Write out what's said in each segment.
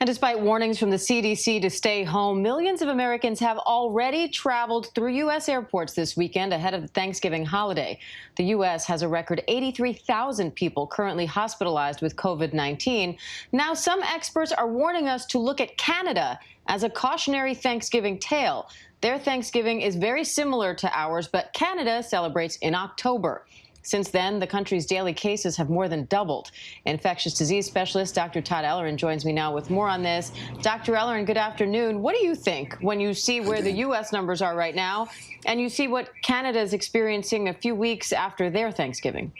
And despite warnings from the CDC to stay home, millions of Americans have already traveled through U.S. airports this weekend ahead of the Thanksgiving holiday. The U.S. has a record 83,000 people currently hospitalized with COVID-19. Now, some experts are warning us to look at Canada as a cautionary Thanksgiving tale. Their Thanksgiving is very similar to ours, but Canada celebrates in October. Since then, the country's daily cases have more than doubled. Infectious disease specialist Dr. Todd Ellerin joins me now with more on this. Dr. Ellerin, good afternoon. What do you think when you see where the U.S. numbers are right now and you see what Canada is experiencing a few weeks after their Thanksgiving?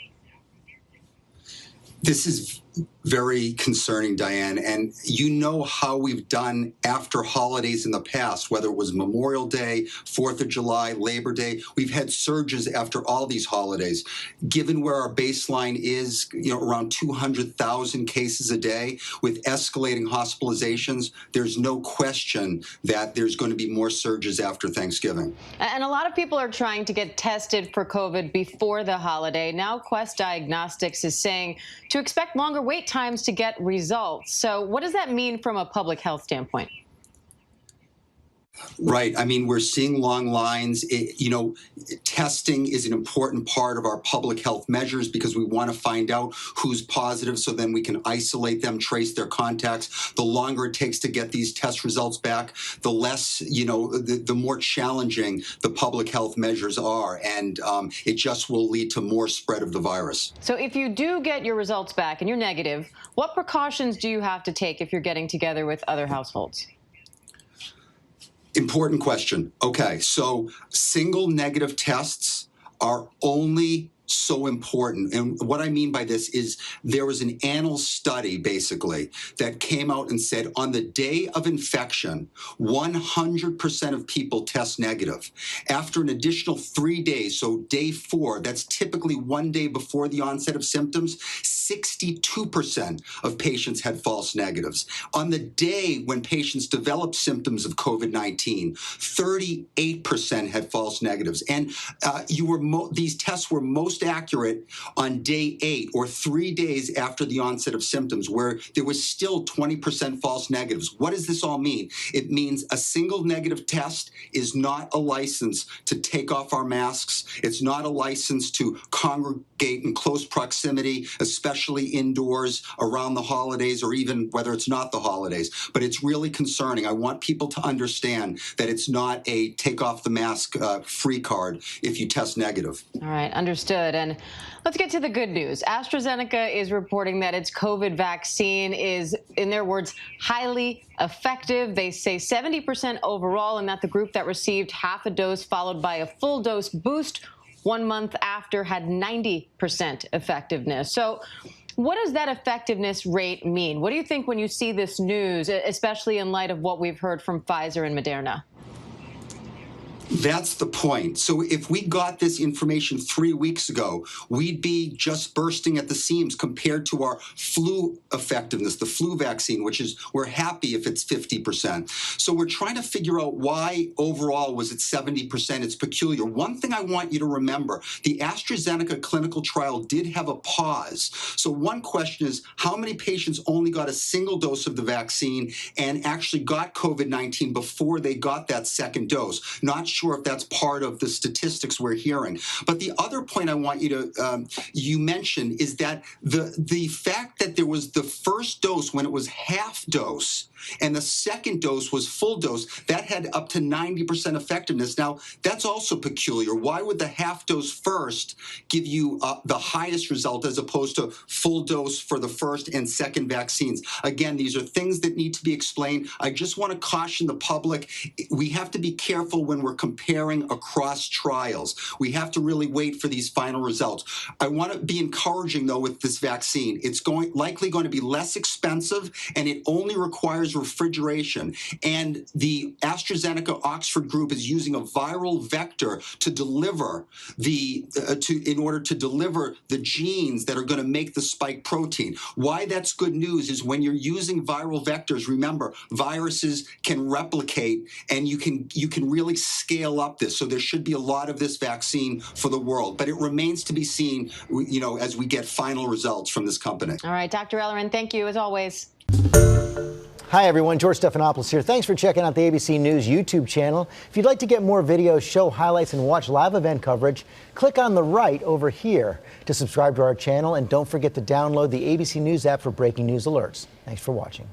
This is very concerning, Diane, and you know how we've done after holidays in the past, whether it was Memorial Day, 4th of July, Labor Day. We've had surges after all these holidays. Given where our baseline is, around 200,000 cases a day with escalating hospitalizations, there's no question that there's going to be more surges after Thanksgiving. And a lot of people are trying to get tested for COVID before the holiday. Now Quest Diagnostics is saying to expect longer wait times to get results. So what does that mean from a public health standpoint? Right. I mean, we're seeing long lines. Testing is an important part of our public health measures because we want to find out who's positive so then we can isolate them, trace their contacts. The longer it takes to get these test results back, the less, the more challenging the public health measures are. And it just will lead to more spread of the virus. So if you do get your results back and you're negative, what precautions do you have to take if you're getting together with other households? Important question. Okay, so single negative tests are only so important. And what I mean by this is there was an Annals study, basically, that came out and said on the day of infection, 100% of people test negative. After an additional 3 days, so day 4, that's typically 1 day before the onset of symptoms, 62% of patients had false negatives. On the day when patients developed symptoms of COVID-19, 38% had false negatives. And these tests were most accurate on day 8 or 3 days after the onset of symptoms, where there was still 20% false negatives. What does this all mean? It means a single negative test is not a license to take off our masks. It's not a license to congregate in close proximity, especially indoors around the holidays or even whether it's not the holidays. But it's really concerning. I want people to understand that it's not a take off the mask free card if you test negative. All right, understood. And let's get to the good news. AstraZeneca is reporting that its COVID vaccine is, in their words, highly effective. They say 70% overall, and that the group that received half a dose followed by a full dose boost 1 month after had 90% effectiveness. So what does that effectiveness rate mean? What do you think when you see this news, especially in light of what we've heard from Pfizer and Moderna? That's the point. So if we got this information 3 weeks ago, we'd be just bursting at the seams compared to our flu effectiveness, the flu vaccine, which is we're happy if it's 50%. So we're trying to figure out why overall was it 70%. It's peculiar. One thing I want you to remember, the AstraZeneca clinical trial did have a pause. So one question is how many patients only got a single dose of the vaccine and actually got COVID-19 before they got that second dose? Not sure if that's part of the statistics we're hearing. But the other point I want you to you mentioned is that the fact that there was the first dose when it was half dose and the second dose was full dose, that had up to 90% effectiveness. Now, that's also peculiar. Why would the half dose first give you the highest result as opposed to full dose for the first and second vaccines? Again, these are things that need to be explained. I just want to caution the public. We have to be careful when we're comparing across trials. We have to really wait for these final results. I want to be encouraging, though, with this vaccine. It's likely going to be less expensive, and it only requires refrigeration. And the AstraZeneca Oxford group is using a viral vector to deliver in order to deliver the genes that are going to make the spike protein. Why that's good news is when you're using viral vectors, remember, viruses can replicate, and you can really scale up this. So there should be a lot of this vaccine for the world. But it remains to be seen, as we get final results from this company. All right, Dr. Ellerin, thank you as always. Hi, everyone. George Stephanopoulos here. Thanks for checking out the ABC News YouTube channel. If you'd like to get more videos, show highlights, and watch live event coverage, click on the right over here to subscribe to our channel. And don't forget to download the ABC News app for breaking news alerts. Thanks for watching.